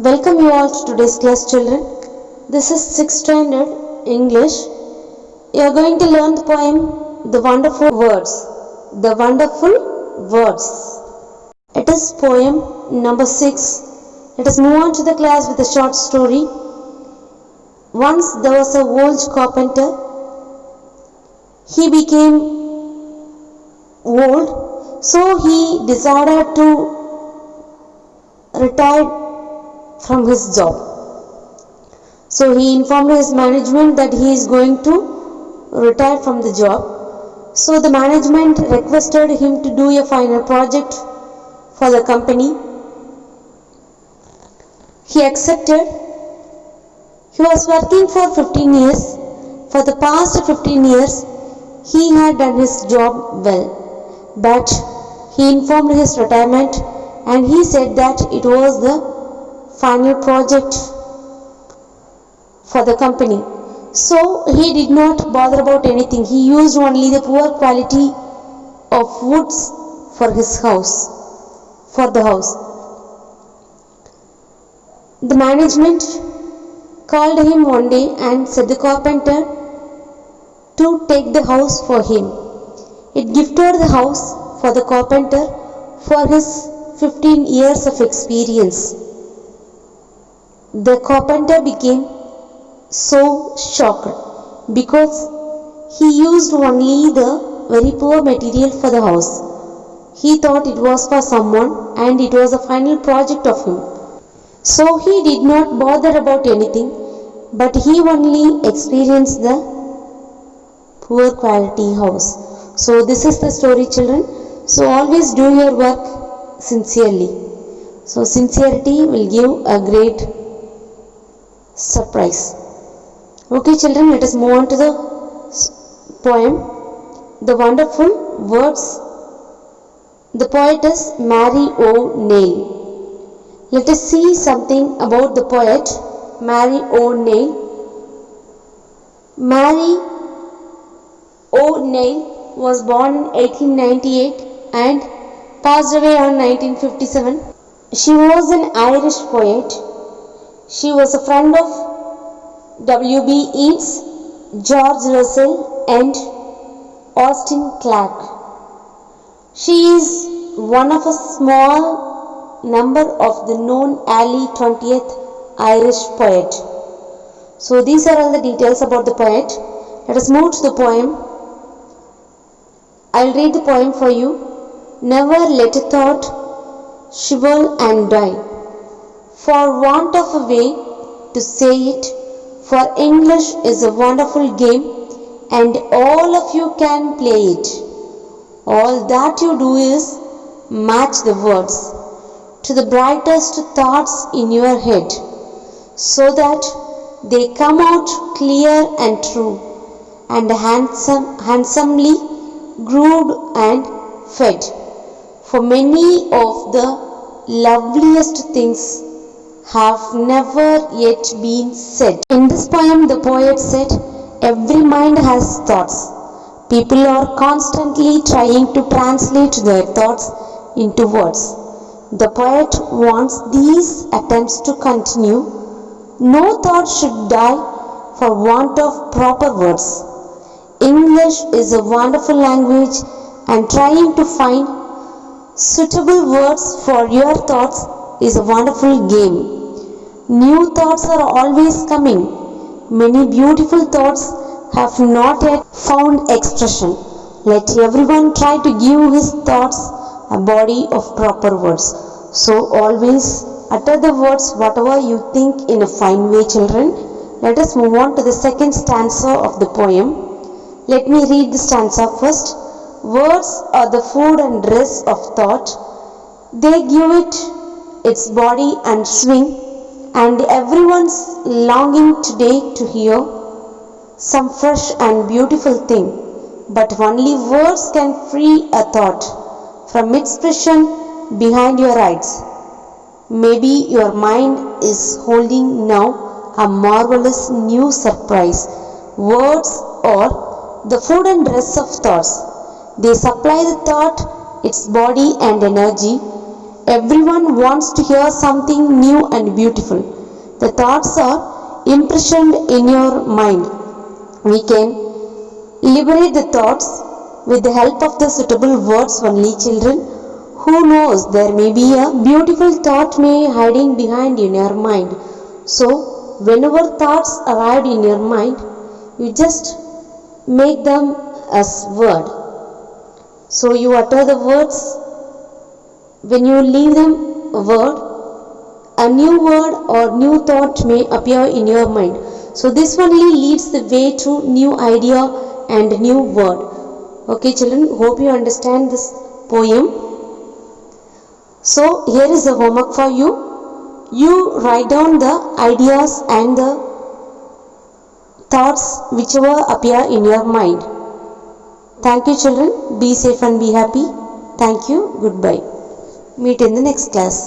Welcome you all to today's class, children. This is 6th standard English. You are going to learn the poem The Wonderful Words. The Wonderful Words. It is poem number 6. Let us move on to the class with a short story. Once there was a old carpenter. He became old, so he decided to retire from his job. So he informed his management that he is going to retire from the job. So the management requested him to do a final project for the company. He accepted. He was working for 15 years. For the past 15 years, he had done his job well. But he informed his retirement and he said that it was the final project for the company. So he did not bother about anything. He used only the poor quality of woods for his house, for the house. The management called him one day and said the carpenter to take the house for him. It gifted the house for the carpenter for his 15 years of experience. The carpenter became so shocked because he used only the very poor material for the house. He thought it was for someone and it was a final project of him. So he did not bother about anything, but he only experienced the poor quality house. So this is the story, children. So always do your work sincerely. So sincerity will give a great surprise. Okay, children, let us move on to the poem The Wonderful Words. The poetess Mary O'Neill. Let us see something about the poet Mary O'Neill. Mary O'Neill was born in 1898 and passed away on 1957. She was an Irish poet. She was a friend of W.B. Yeats, George Russell and Austin Clarke. She is one of a small number of the known early 20th Irish poet. So these are all the details about the poet. Let us move to the poem. I will read the poem for you. Never let a thought shrivel and die for want of a way to say it, for English is a wonderful game and all of you can play it. All that you do is match the words to the brightest thoughts in your head so that they come out clear and true and handsomely grooved and fed. For many of the loveliest things have never yet been said. In this poem, the poet said, every mind has thoughts. People are constantly trying to translate their thoughts into words. The poet wants these attempts to continue. No thought should die for want of proper words. English is a wonderful language and trying to find suitable words for your thoughts is a wonderful game. New thoughts are always coming. Many beautiful thoughts have not yet found expression. Let everyone try to give his thoughts a body of proper words. So always utter the words whatever you think in a fine way, children. Let us move on to the second stanza of the poem. Let me read the stanza first. Words are the food and dress of thought. They give it its body and swing. And everyone's longing today to hear some fresh and beautiful thing. But only words can free a thought from its prison behind your eyes. Maybe your mind is holding now a marvelous new surprise. Words are the food and dress of thoughts. They supply the thought its body and energy. Everyone wants to hear something new and beautiful. The thoughts are impressioned in your mind. We can liberate the thoughts with the help of the suitable words only, children. Who knows, there may be a beautiful thought may hiding behind in your mind. So, whenever thoughts arrive in your mind, you just make them as word. So you utter the words. When you leave them a word, a new word or new thought may appear in your mind. So this only leads the way to new idea and new word. Okay children, hope you understand this poem. So here is the homework for you. You write down the ideas and the thoughts whichever appear in your mind. Thank you children. Be safe and be happy. Thank you. Goodbye. Meet in the next class.